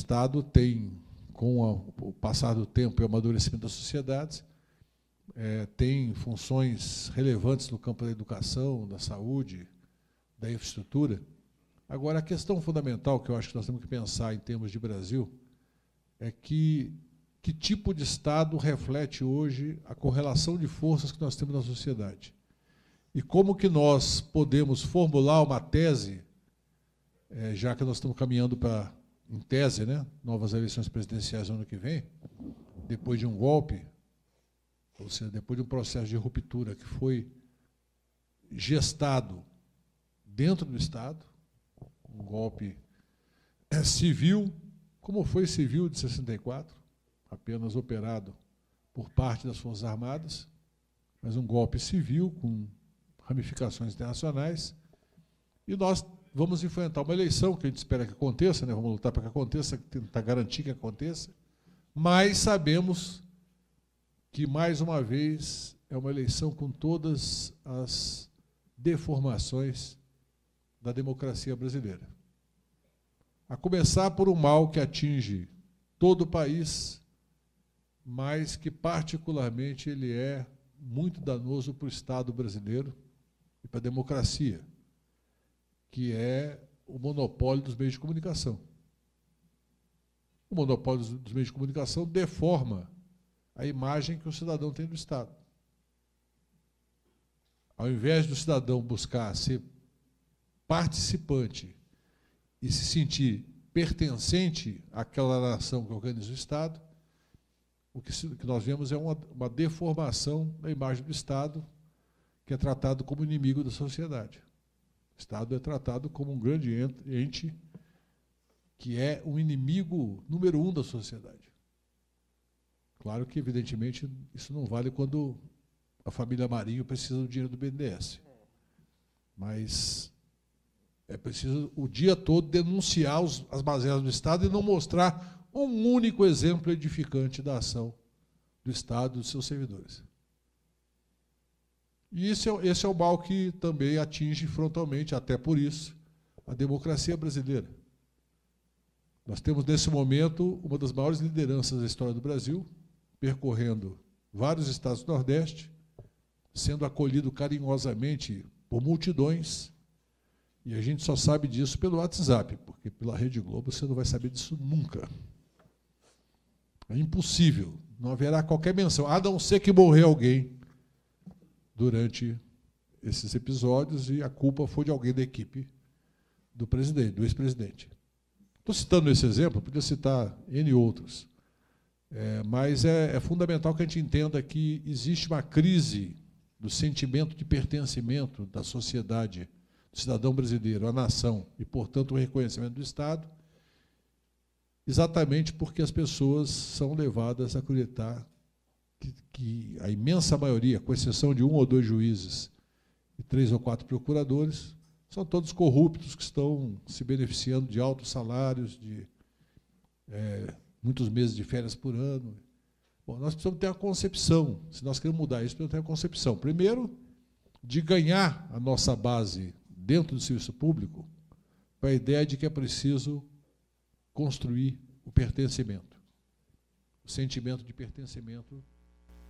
Estado tem, com o passar do tempo e o amadurecimento das sociedades, tem funções relevantes no campo da educação, da saúde, da infraestrutura. Agora, a questão fundamental que eu acho que nós temos que pensar em termos de Brasil é que tipo de Estado reflete hoje a correlação de forças que nós temos na sociedade. E como que nós podemos formular uma tese, já que nós estamos caminhando para, em tese, né, novas eleições presidenciais no ano que vem, depois de um golpe, ou seja, depois de um processo de ruptura que foi gestado dentro do Estado, um golpe civil, como foi civil de 64, apenas operado por parte das Forças Armadas, mas um golpe civil com ramificações internacionais, e nós vamos enfrentar uma eleição que a gente espera que aconteça, né? Vamos lutar para que aconteça, tentar garantir que aconteça, mas sabemos que, mais uma vez, é uma eleição com todas as deformações da democracia brasileira. A começar por um mal que atinge todo o país, mas que, particularmente, ele é muito danoso para o Estado brasileiro e para a democracia, que é o monopólio dos meios de comunicação. O monopólio dos meios de comunicação deforma a imagem que o cidadão tem do Estado. Ao invés do cidadão buscar ser participante e se sentir pertencente àquela nação que organiza o Estado, o que nós vemos é uma deformação da imagem do Estado, que é tratado como inimigo da sociedade. O Estado é tratado como um grande ente que é um inimigo número 1 da sociedade. Claro que, evidentemente, isso não vale quando a família Marinho precisa do dinheiro do BNDES. Mas é preciso o dia todo denunciar as mazelas do Estado e não mostrar um único exemplo edificante da ação do Estado e dos seus servidores. E esse é o mal que também atinge frontalmente, até por isso, a democracia brasileira. Nós temos, nesse momento, uma das maiores lideranças da história do Brasil, percorrendo vários estados do Nordeste, sendo acolhido carinhosamente por multidões, e a gente só sabe disso pelo WhatsApp, porque pela Rede Globo você não vai saber disso nunca. É impossível, não haverá qualquer menção, a não ser que morreu alguém durante esses episódios e a culpa foi de alguém da equipe do presidente, do ex-presidente. Estou citando esse exemplo, podia citar N outros, mas é fundamental que a gente entenda que existe uma crise do sentimento de pertencimento da sociedade, do cidadão brasileiro, à nação, e, portanto, o reconhecimento do Estado, exatamente porque as pessoas são levadas a acreditar que a imensa maioria, com exceção de 1 ou 2 juízes e 3 ou 4 procuradores, são todos corruptos que estão se beneficiando de altos salários, de muitos meses de férias por ano. Bom, nós precisamos ter a concepção, se nós queremos mudar isso, precisamos ter a concepção, primeiro, de ganhar a nossa base dentro do serviço público para a ideia de que é preciso construir o pertencimento, o sentimento de pertencimento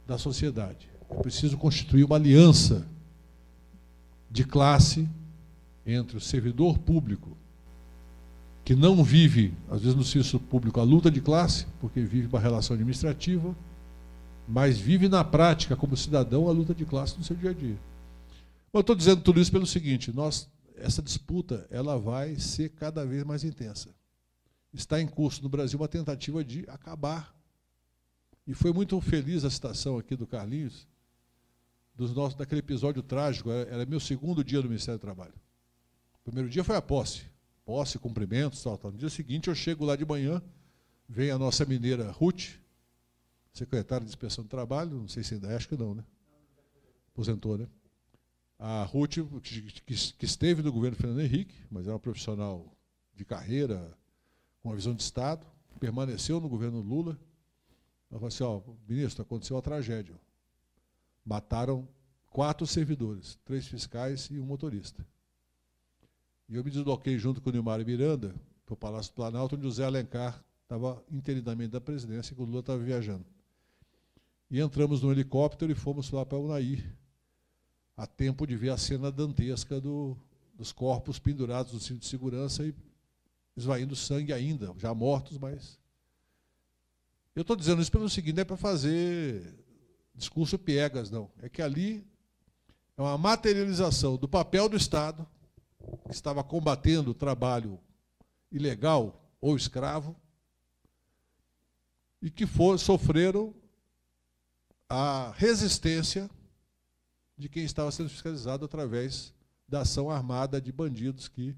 da sociedade. É preciso constituir uma aliança de classe entre o servidor público, que não vive, às vezes, no serviço público, a luta de classe, porque vive uma relação administrativa, mas vive na prática, como cidadão, a luta de classe no seu dia a dia. Eu estou dizendo tudo isso pelo seguinte: essa disputa ela vai ser cada vez mais intensa. Está em curso no Brasil uma tentativa de acabar. E foi muito feliz a citação aqui do Carlinhos, daquele episódio trágico. Era meu segundo dia no Ministério do Trabalho. O primeiro dia foi a posse, cumprimentos, tal. No dia seguinte, eu chego lá de manhã, vem a nossa mineira Ruth, secretária de Inspeção do Trabalho, não sei se ainda é, acho que não, né? Aposentou, né? A Ruth, que esteve no governo Fernando Henrique, mas é uma profissional de carreira, com uma visão de Estado, permaneceu no governo Lula. Ela falou assim: ministro, aconteceu uma tragédia. Mataram 4 servidores, 3 fiscais e um motorista. E eu me desloquei junto com o Nilmar Miranda para o Palácio do Planalto, onde o Zé Alencar estava interinamente da presidência, que o Lula estava viajando. E entramos no helicóptero e fomos lá para Unai, a tempo de ver a cena dantesca dos corpos pendurados no cinto de segurança e esvaindo sangue ainda, já mortos, mas... Eu estou dizendo isso pelo seguinte, não é para fazer discurso piegas, não. É que ali é uma materialização do papel do Estado, que estava combatendo o trabalho ilegal ou escravo, e que sofreram a resistência de quem estava sendo fiscalizado através da ação armada de bandidos que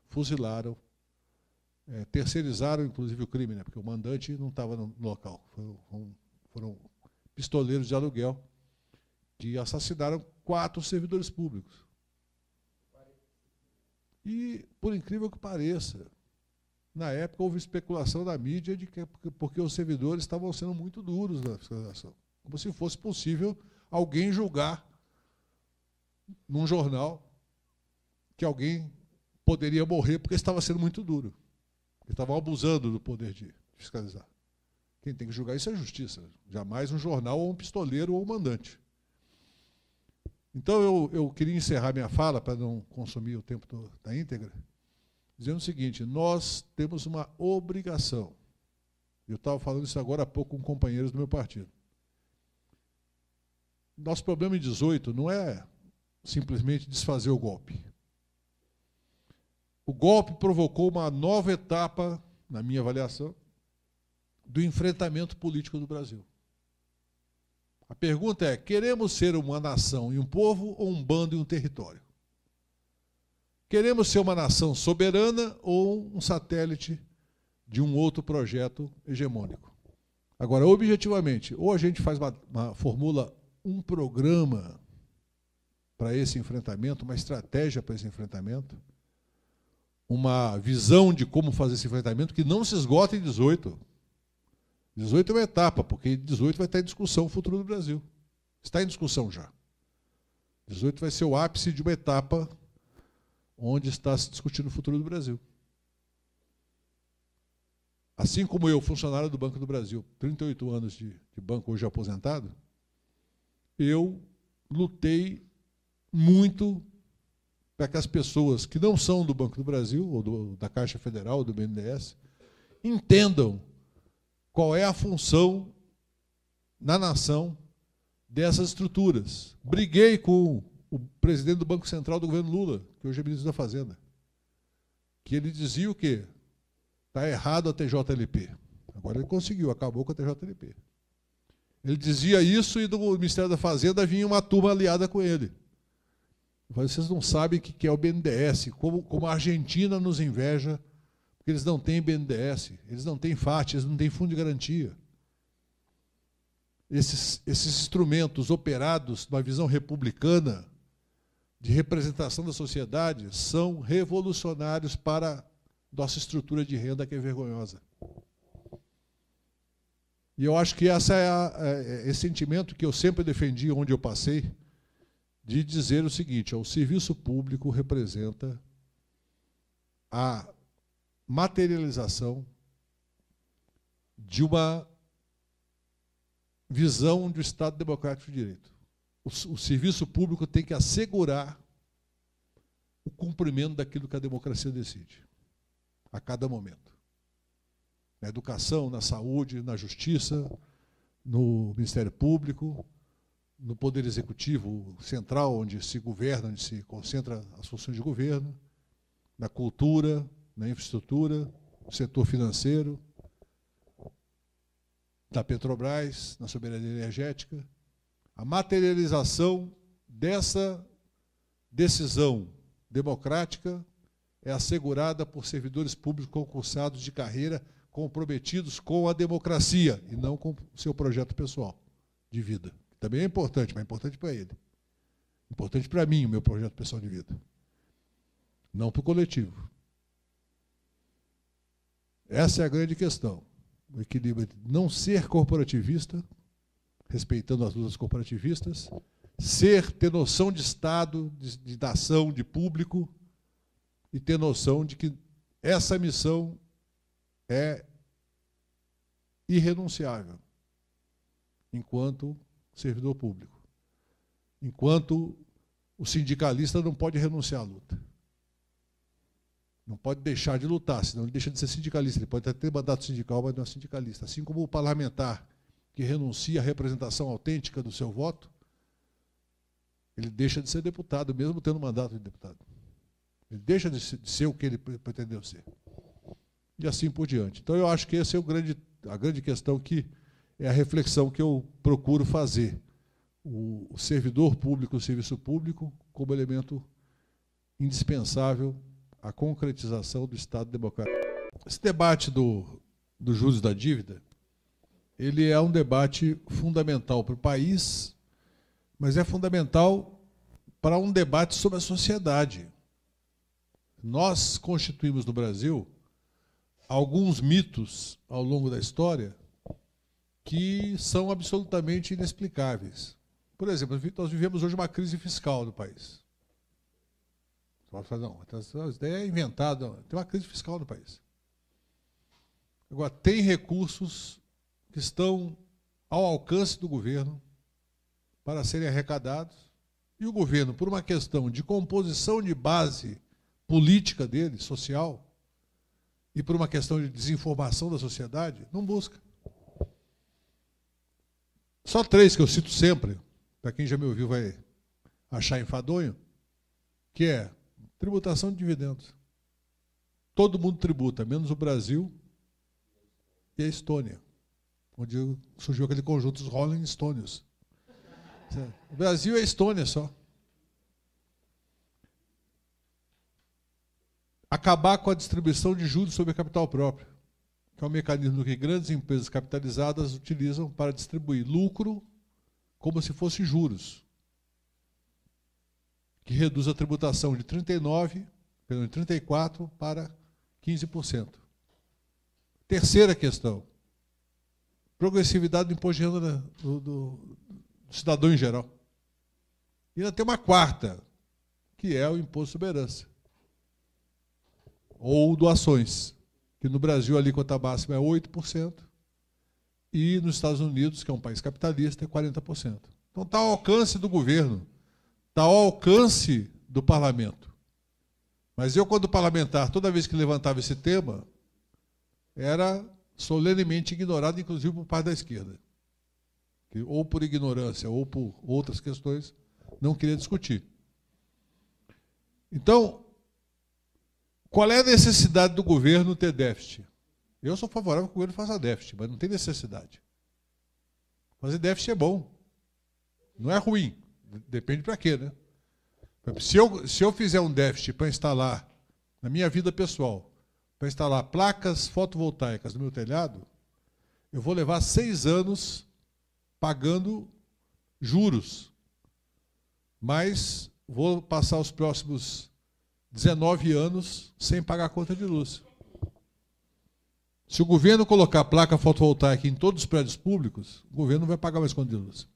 fuzilaram, terceirizaram, inclusive, o crime, né? Porque o mandante não estava no local. Foram pistoleiros de aluguel que assassinaram 4 servidores públicos. E, por incrível que pareça, na época houve especulação da mídia de que porque os servidores estavam sendo muito duros na fiscalização. Como se fosse possível alguém julgar num jornal que alguém poderia morrer porque estava sendo muito duro. Porque estavam abusando do poder de fiscalizar. Quem tem que julgar isso é a justiça. Jamais um jornal ou um pistoleiro ou um mandante. Então, eu queria encerrar minha fala, para não consumir o tempo da íntegra, dizendo o seguinte: nós temos uma obrigação. Eu estava falando isso agora há pouco com companheiros do meu partido. Nosso problema em 18 não é simplesmente desfazer o golpe. O golpe provocou uma nova etapa, na minha avaliação, do enfrentamento político do Brasil. A pergunta é: queremos ser uma nação e um povo ou um bando e um território? Queremos ser uma nação soberana ou um satélite de um outro projeto hegemônico? Agora, objetivamente, ou a gente formula um programa para esse enfrentamento, uma estratégia para esse enfrentamento, uma visão de como fazer esse enfrentamento que não se esgota em 18. 18 é uma etapa, porque em 18 vai estar em discussão o futuro do Brasil. Está em discussão já. 18 vai ser o ápice de uma etapa onde está se discutindo o futuro do Brasil. Assim como eu, funcionário do Banco do Brasil, 38 anos de banco, hoje aposentado, eu lutei muito para que as pessoas que não são do Banco do Brasil, ou da Caixa Federal, ou do BNDES, entendam qual é a função na nação dessas estruturas. Briguei com o presidente do Banco Central do governo Lula, que hoje é ministro da Fazenda, que ele dizia o quê? Está errado a TJLP. Agora ele conseguiu, acabou com a TJLP. Ele dizia isso e do Ministério da Fazenda vinha uma turma aliada com ele. Eu falei: vocês não sabem o que é o BNDES, como a Argentina nos inveja, porque eles não têm BNDES, eles não têm FAT, eles não têm fundo de garantia. Esses instrumentos operados numa visão republicana, de representação da sociedade, são revolucionários para nossa estrutura de renda, que é vergonhosa. E eu acho que esse sentimento que eu sempre defendi onde eu passei, de dizer o seguinte: o serviço público representa a materialização de uma visão do Estado Democrático de Direito. O serviço público tem que assegurar o cumprimento daquilo que a democracia decide, a cada momento. Na educação, na saúde, na justiça, no Ministério Público, no Poder Executivo Central, onde se governa, onde se concentra as funções de governo, na cultura, na infraestrutura, no setor financeiro, da Petrobras, na soberania energética. A materialização dessa decisão democrática é assegurada por servidores públicos concursados de carreira comprometidos com a democracia e não com o seu projeto pessoal de vida. Também é importante, mas é importante para ele. Importante para mim, o meu projeto pessoal de vida. Não para o coletivo. Essa é a grande questão. O equilíbrio entre não ser corporativista, respeitando as lutas corporativistas, ter noção de Estado, de nação, de público, e ter noção de que essa missão é irrenunciável enquanto servidor público. Enquanto o sindicalista não pode renunciar à luta. Não pode deixar de lutar, senão ele deixa de ser sindicalista. Ele pode até ter mandato sindical, mas não é sindicalista. Assim como o parlamentar que renuncia à representação autêntica do seu voto, ele deixa de ser deputado, mesmo tendo mandato de deputado. Ele deixa de ser o que ele pretendeu ser. E assim por diante. Então, eu acho que essa é a grande questão, que é a reflexão que eu procuro fazer. O servidor público, o serviço público, como elemento indispensável à concretização do Estado democrático. Esse debate dos juros da dívida, ele é um debate fundamental para o país, mas é fundamental para um debate sobre a sociedade. Nós constituímos no Brasil alguns mitos ao longo da história que são absolutamente inexplicáveis. Por exemplo, nós vivemos hoje uma crise fiscal no país. Você pode falar, não, essa ideia é inventada. Não, tem uma crise fiscal no país. Agora, tem recursos que estão ao alcance do governo para serem arrecadados, e o governo, por uma questão de composição de base política dele, social, e por uma questão de desinformação da sociedade, não busca. Só 3 que eu cito sempre, para quem já me ouviu vai achar enfadonho, que é tributação de dividendos. Todo mundo tributa, menos o Brasil e a Estônia, onde surgiu aquele conjunto dos Rolling Stones. O Brasil e a Estônia só. Acabar com a distribuição de juros sobre capital próprio, que é um mecanismo que grandes empresas capitalizadas utilizam para distribuir lucro como se fosse juros, que reduz a tributação de 34% para 15%. Terceira questão, progressividade do imposto de renda do cidadão em geral. E ainda tem uma quarta, que é o imposto sobre herança, ou doações, que no Brasil a alíquota máxima é 8%, e nos Estados Unidos, que é um país capitalista, é 40%. Então está ao alcance do governo, está ao alcance do parlamento. Mas eu, quando parlamentar, toda vez que levantava esse tema, era solenemente ignorado, inclusive por parte da esquerda, que, ou por ignorância, ou por outras questões, não queria discutir. Então, qual é a necessidade do governo ter déficit? Eu sou favorável que o governo faça déficit, mas não tem necessidade. Fazer déficit é bom. Não é ruim. Depende para quê, né? Se eu fizer um déficit para instalar, na minha vida pessoal, para instalar placas fotovoltaicas no meu telhado, eu vou levar 6 anos pagando juros. Mas vou passar os próximos 19 anos sem pagar a conta de luz. Se o governo colocar placa fotovoltaica em todos os prédios públicos, o governo não vai pagar mais conta de luz.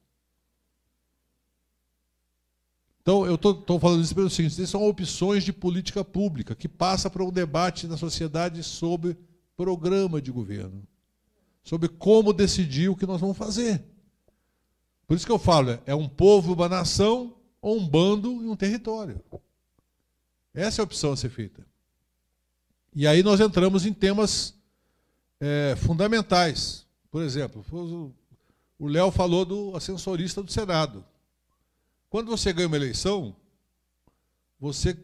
Então, eu estou falando isso pelo seguinte: essas são opções de política pública que passa para um debate na sociedade sobre programa de governo, sobre como decidir o que nós vamos fazer. Por isso que eu falo, é um povo, uma nação, ou um bando e um território. Essa é a opção a ser feita. E aí nós entramos em temas fundamentais. Por exemplo, o Léo falou do ascensorista do Senado. Quando você ganha uma eleição, você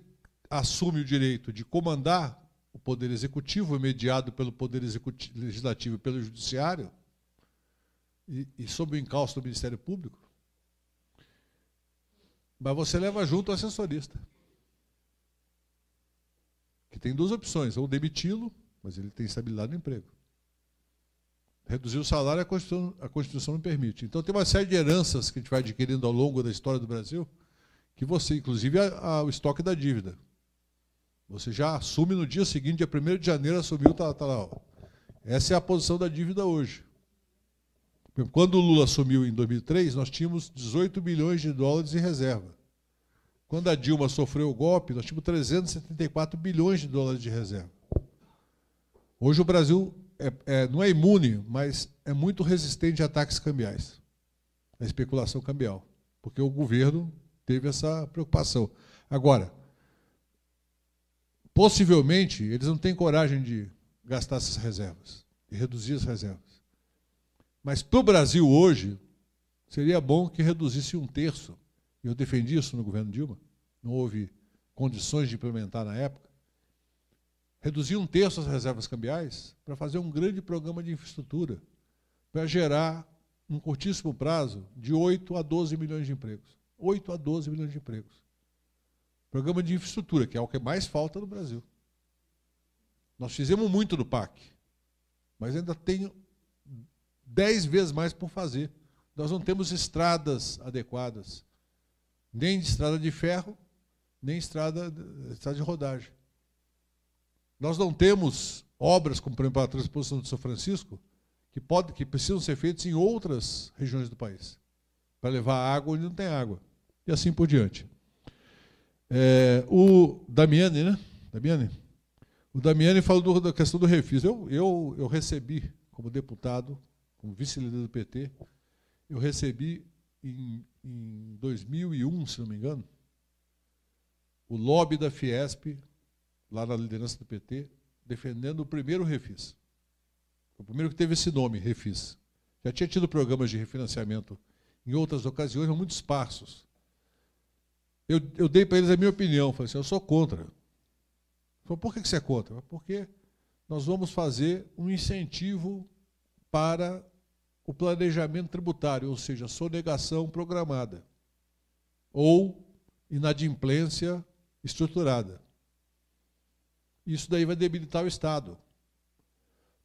assume o direito de comandar o Poder Executivo, mediado pelo Poder Legislativo e pelo Judiciário, e sob o encalço do Ministério Público, mas você leva junto o assessorista, que tem 2 opções: ou demiti-lo, mas ele tem estabilidade no emprego. Reduzir o salário, a Constituição não permite. Então, tem uma série de heranças que a gente vai adquirindo ao longo da história do Brasil, que você, inclusive, o estoque da dívida. Você já assume no dia seguinte, dia 1º de janeiro, assumiu, está lá. Ó. Essa é a posição da dívida hoje. Quando o Lula assumiu em 2003, nós tínhamos 18 bilhões de dólares em reserva. Quando a Dilma sofreu o golpe, nós tínhamos 374 bilhões de dólares de reserva. Hoje o Brasil não é imune, mas é muito resistente a ataques cambiais, a especulação cambial, porque o governo teve essa preocupação. Agora, possivelmente, eles não têm coragem de gastar essas reservas, de reduzir as reservas. Mas para o Brasil hoje, seria bom que reduzisse 1/3. Eu defendi isso no governo Dilma, não houve condições de implementar na época. Reduzir 1/3 as reservas cambiais para fazer um grande programa de infraestrutura, para gerar, num curtíssimo prazo, de 8 a 12 milhões de empregos. 8 a 12 milhões de empregos. Programa de infraestrutura, que é o que mais falta no Brasil. Nós fizemos muito no PAC, mas ainda tem 10 vezes mais por fazer. Nós não temos estradas adequadas, nem de estrada de ferro, nem estrada de rodagem. Nós não temos obras, como por exemplo a transposição de São Francisco, que precisam ser feitas em outras regiões do país, para levar água onde não tem água, e assim por diante. O Damiani, né? O Damiani falou da questão do refis. Eu recebi, como deputado, como vice-líder do PT, eu recebi em 2001, se não me engano, o lobby da Fiesp, lá na liderança do PT, defendendo o primeiro refis. O primeiro que teve esse nome, refis. Já tinha tido programas de refinanciamento em outras ocasiões, mas muito esparsos. Eu dei para eles a minha opinião, falei assim, eu sou contra. Falei, por que você é contra? Porque nós vamos fazer um incentivo para o planejamento tributário, ou seja, sonegação programada ou inadimplência estruturada. Isso daí vai debilitar o Estado.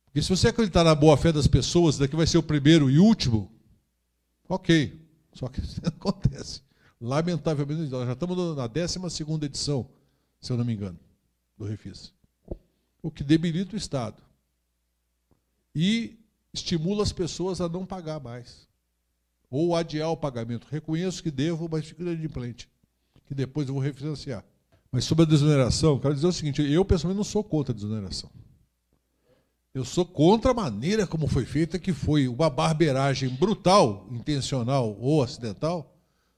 Porque se você acreditar na boa-fé das pessoas, daqui vai ser o primeiro e último, ok. Só que isso não acontece. Lamentavelmente, nós já estamos na 12ª edição, se eu não me engano, do refis. O que debilita o Estado. E estimula as pessoas a não pagar mais. Ou adiar o pagamento. Reconheço que devo, mas fico inadimplente, que depois eu vou refinanciar. Mas sobre a desoneração, quero dizer o seguinte, eu pessoalmente não sou contra a desoneração. Eu sou contra a maneira como foi feita, que foi uma barbeiragem brutal, intencional ou acidental,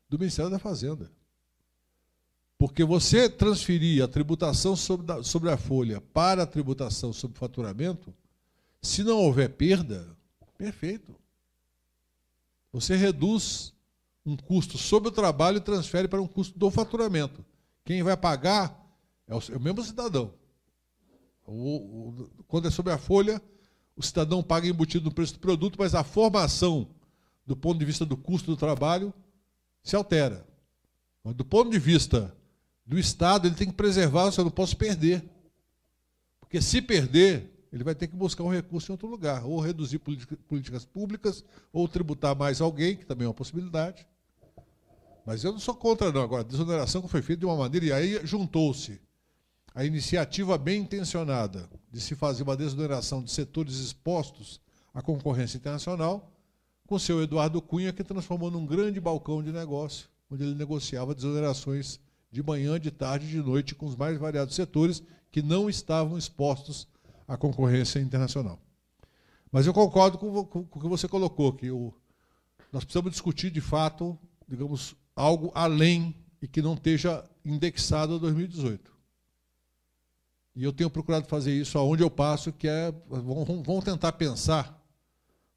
do Ministério da Fazenda. Porque você transferir a tributação sobre a folha para a tributação sobre faturamento, se não houver perda, perfeito. Você reduz um custo sobre o trabalho e transfere para um custo do faturamento. Quem vai pagar é o mesmo cidadão. Quando é sobre a folha, o cidadão paga embutido no preço do produto, mas a formação, do ponto de vista do custo do trabalho, se altera. Mas, do ponto de vista do Estado, ele tem que preservar, eu não posso perder. Porque se perder, ele vai ter que buscar um recurso em outro lugar, ou reduzir políticas públicas, ou tributar mais alguém, que também é uma possibilidade. Mas eu não sou contra, não. Agora, a desoneração que foi feita de uma maneira, e aí juntou-se a iniciativa bem intencionada de se fazer uma desoneração de setores expostos à concorrência internacional, com o seu Eduardo Cunha, que transformou num grande balcão de negócio, onde ele negociava desonerações de manhã, de tarde e de noite, com os mais variados setores que não estavam expostos à concorrência internacional. Mas eu concordo com o que você colocou, que nós precisamos discutir, de fato, digamos, algo além e que não esteja indexado a 2018. E eu tenho procurado fazer isso aonde eu passo, que é, vamos tentar pensar,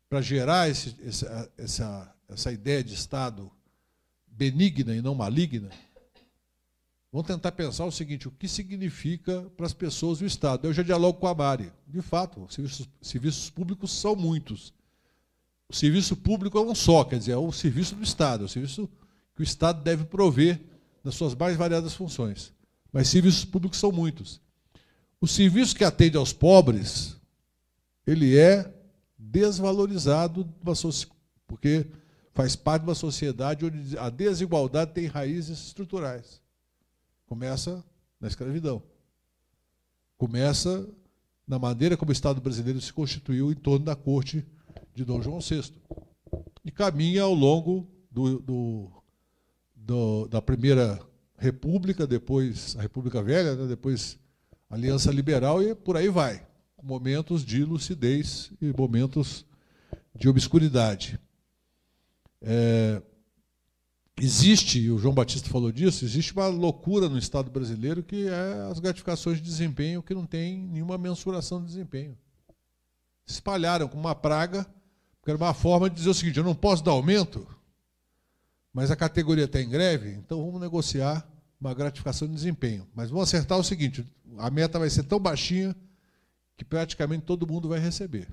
para gerar essa ideia de Estado benigna e não maligna, vamos tentar pensar o seguinte, o que significa para as pessoas o Estado. Eu já dialogo com a Mari. De fato, serviços públicos são muitos. O serviço público é um só, quer dizer, é o serviço do Estado, é o serviço que o Estado deve prover nas suas mais variadas funções. Mas serviços públicos são muitos. O serviço que atende aos pobres, ele é desvalorizado, porque faz parte de uma sociedade onde a desigualdade tem raízes estruturais. Começa na escravidão. Começa na maneira como o Estado brasileiro se constituiu em torno da corte de Dom João VI. E caminha ao longo da Primeira República, depois a República Velha, né, depois a Aliança Liberal, e por aí vai. momentos de lucidez e momentos de obscuridade. Existe, e o João Batista falou disso, existe uma loucura no Estado brasileiro que é as gratificações de desempenho que não tem nenhuma mensuração de desempenho. Se espalharam como uma praga, porque era uma forma de dizer o seguinte: eu não posso dar aumento, mas a categoria está em greve, então vamos negociar uma gratificação de desempenho. Mas vamos acertar o seguinte: a meta vai ser tão baixinha que praticamente todo mundo vai receber.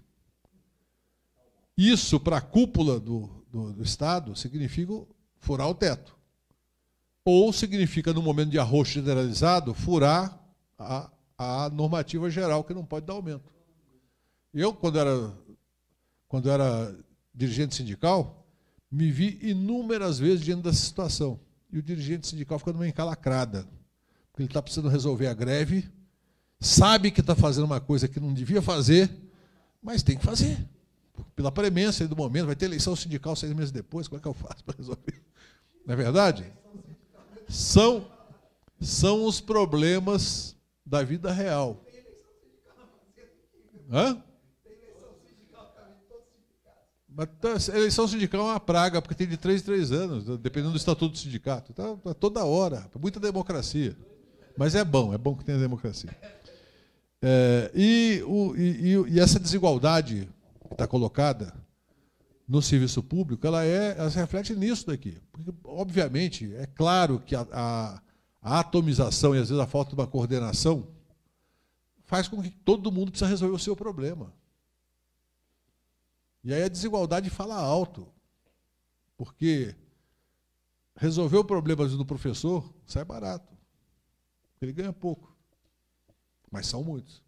Isso, para a cúpula do Estado, significa furar o teto. Ou significa, no momento de arroxo generalizado, furar a normativa geral, que não pode dar aumento. Eu, quando era dirigente sindical, me vi inúmeras vezes diante dessa situação. E o dirigente sindical fica numa encalacrada, porque ele está precisando resolver a greve, sabe que está fazendo uma coisa que não devia fazer, mas tem que fazer. Pela premência do momento, vai ter eleição sindical 6 meses depois, como é que eu faço para resolver? Não é verdade? São os problemas da vida real. Hã? Mas a eleição sindical é uma praga, porque tem de 3 em 3 anos, dependendo do estatuto do sindicato. Então, toda hora, muita democracia. Mas é bom que tenha democracia. E essa desigualdade que está colocada no serviço público, ela se reflete nisso daqui. Porque, obviamente, é claro que a atomização e, às vezes, a falta de uma coordenação faz com que todo mundo precisa resolver o seu problema. E aí a desigualdade fala alto, porque resolver o problema do professor sai barato. Ele ganha pouco, mas são muitos.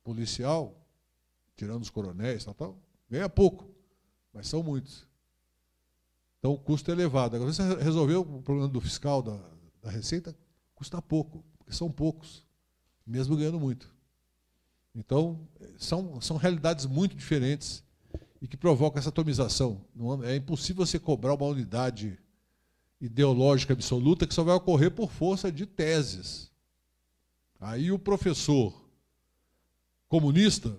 Policial, tirando os coronéis, tal, ganha pouco, mas são muitos. Então o custo é elevado. Agora, você resolver o problema do fiscal, da Receita, custa pouco, porque são poucos, mesmo ganhando muito. Então, são realidades muito diferentes e que provocam essa atomização. É impossível você cobrar uma unidade ideológica absoluta que só vai ocorrer por força de teses. Aí o professor comunista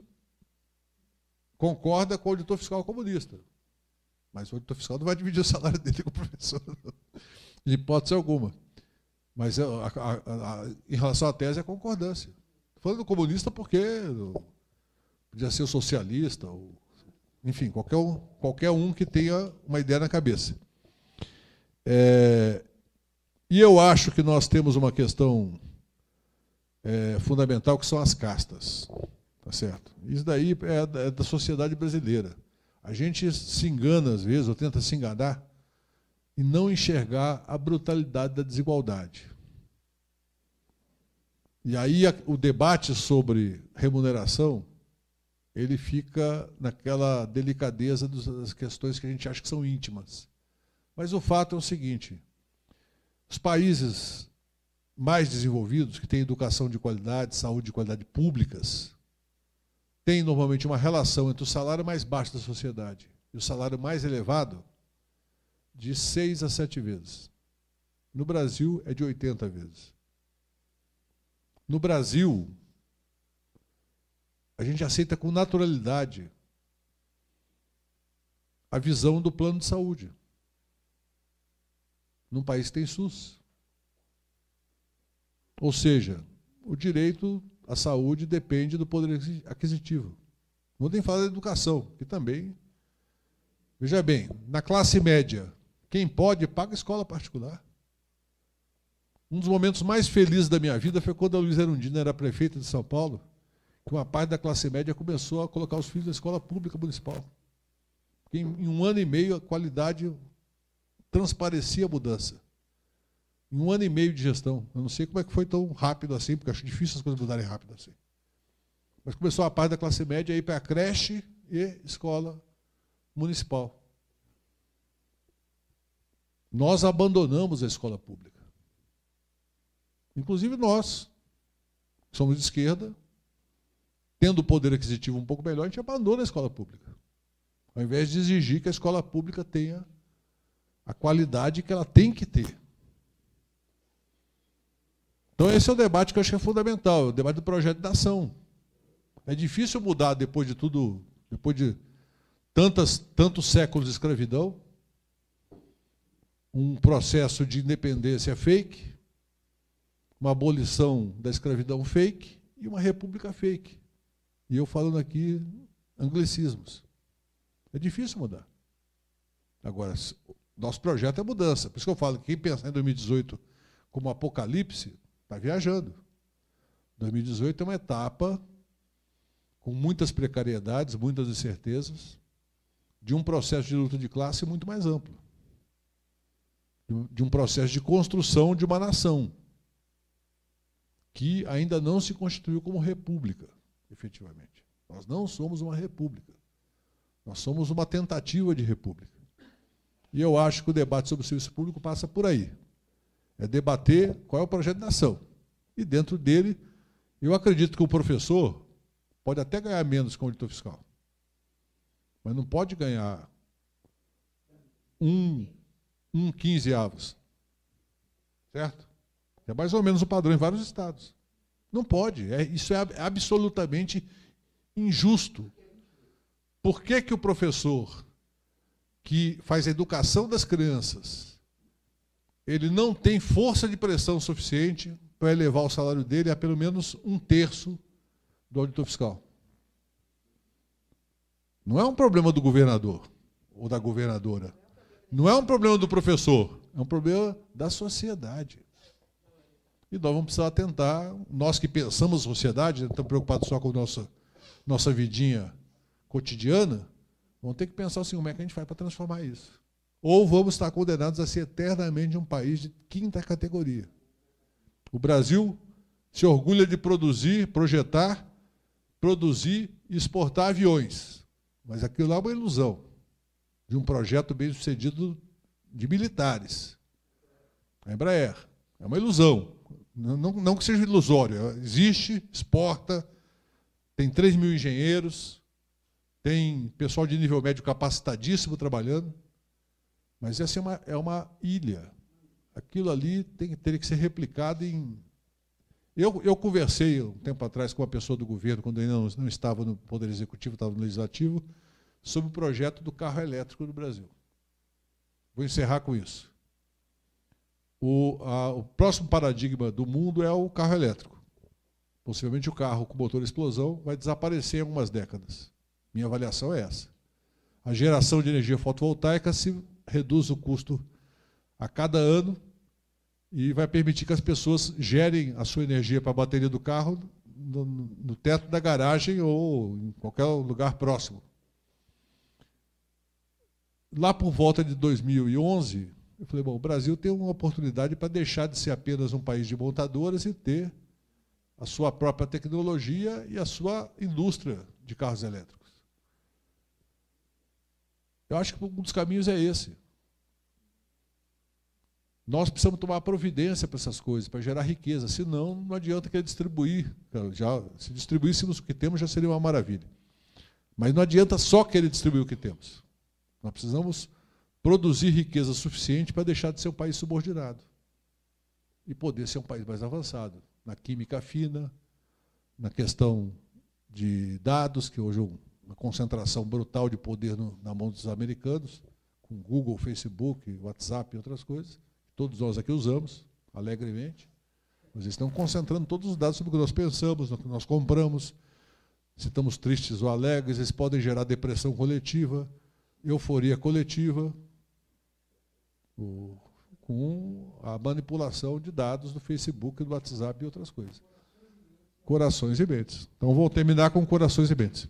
concorda com o auditor fiscal comunista, mas o auditor fiscal não vai dividir o salário dele com o professor, de hipótese alguma. Mas em relação à tese, é concordância. Estou falando do comunista porque podia ser o socialista, enfim, qualquer um que tenha uma ideia na cabeça. E eu acho que nós temos uma questão fundamental, que são as castas. Tá certo? Isso daí é da sociedade brasileira. A gente se engana, às vezes, ou tenta se enganar, e não enxergar a brutalidade da desigualdade. E aí o debate sobre remuneração, ele fica naquela delicadeza das questões que a gente acha que são íntimas. Mas o fato é o seguinte: os países mais desenvolvidos, que têm educação de qualidade, saúde de qualidade públicas, têm normalmente uma relação entre o salário mais baixo da sociedade e o salário mais elevado de 6 a 7 vezes. No Brasil, é de 80 vezes. No Brasil, a gente aceita com naturalidade a visão do plano de saúde. Num país que tem SUS. Ou seja, o direito à saúde depende do poder aquisitivo. Não tem que falar da educação, que também... Veja bem, na classe média, quem pode, paga escola particular. Um dos momentos mais felizes da minha vida foi quando a Luísa Erundina era prefeita de São Paulo, que uma parte da classe média começou a colocar os filhos na escola pública municipal. Porque em 1 ano e meio, a qualidade transparecia a mudança. Em 1 ano e meio de gestão. Eu não sei como é que foi tão rápido assim, porque acho difícil as coisas mudarem rápido assim. Mas começou a parte da classe média a ir para a creche e escola municipal. Nós abandonamos a escola pública. Inclusive nós, que somos de esquerda, tendo o poder aquisitivo um pouco melhor, a gente abandona a escola pública. Ao invés de exigir que a escola pública tenha a qualidade que ela tem que ter. Então esse é o debate que eu acho que é fundamental, o debate do projeto de ação. É difícil mudar depois de tudo, depois de tantos séculos de escravidão, um processo de independência fake, uma abolição da escravidão fake e uma república fake. E eu falando aqui anglicismos. É difícil mudar. Agora, nosso projeto é mudança. Por isso que eu falo que quem pensar em 2018 como apocalipse, está viajando. 2018 é uma etapa com muitas precariedades, muitas incertezas, de um processo de luta de classe muito mais amplo. De um processo de construção de uma nação que ainda não se constituiu como república, efetivamente. Nós não somos uma república. Nós somos uma tentativa de república. E eu acho que o debate sobre o serviço público passa por aí. É debater qual é o projeto de nação. E dentro dele, eu acredito que o professor pode até ganhar menos com o auditor fiscal. Mas não pode ganhar 15 avos. Certo? É mais ou menos o padrão em vários estados. Não pode. Isso é absolutamente injusto. Por que que o professor que faz a educação das crianças, ele não tem força de pressão suficiente para elevar o salário dele a pelo menos 1/3 do auditor fiscal? Não é um problema do governador ou da governadora. Não é um problema do professor. É um problema da sociedade. E nós vamos precisar tentar, nós que pensamos sociedade, não estamos preocupados só com a nossa vidinha cotidiana, vamos ter que pensar assim, como é que a gente faz para transformar isso? Ou vamos estar condenados a ser eternamente um país de 5ª categoria. O Brasil se orgulha de projetar, produzir e exportar aviões. Mas aquilo lá é uma ilusão de um projeto bem-sucedido de militares. A Embraer. É uma ilusão. Não que seja ilusório. Existe, exporta, tem 3 mil engenheiros, tem pessoal de nível médio capacitadíssimo trabalhando, mas essa é uma ilha. Aquilo ali teria que ser replicado em... Eu conversei um tempo atrás com uma pessoa do governo, quando eu ainda não estava no Poder Executivo, estava no Legislativo, sobre o projeto do carro elétrico no Brasil. Vou encerrar com isso. O próximo paradigma do mundo é o carro elétrico. Possivelmente o carro com motor a explosão vai desaparecer em algumas décadas. Minha avaliação é essa. A geração de energia fotovoltaica se reduz o custo a cada ano e vai permitir que as pessoas gerem a sua energia para a bateria do carro no teto da garagem ou em qualquer lugar próximo. Lá por volta de 2011, eu falei, bom, o Brasil tem uma oportunidade para deixar de ser apenas um país de montadoras e ter a sua própria tecnologia e a sua indústria de carros elétricos. Eu acho que um dos caminhos é esse. Nós precisamos tomar providência para essas coisas, para gerar riqueza, senão não adianta querer distribuir. Se distribuíssemos o que temos, já seria uma maravilha. Mas não adianta só querer distribuir o que temos. Nós precisamos produzir riqueza suficiente para deixar de ser um país subordinado e poder ser um país mais avançado na química fina, na questão de dados, que hoje é uma concentração brutal de poder na mão dos americanos, com Google, Facebook, WhatsApp e outras coisas. Todos nós aqui usamos, alegremente. Mas eles estão concentrando todos os dados sobre o que nós pensamos, no que nós compramos. Se estamos tristes ou alegres, eles podem gerar depressão coletiva, euforia coletiva, com a manipulação de dados do Facebook, do WhatsApp e outras coisas. Corações e mentes. Então, vou terminar com corações e mentes.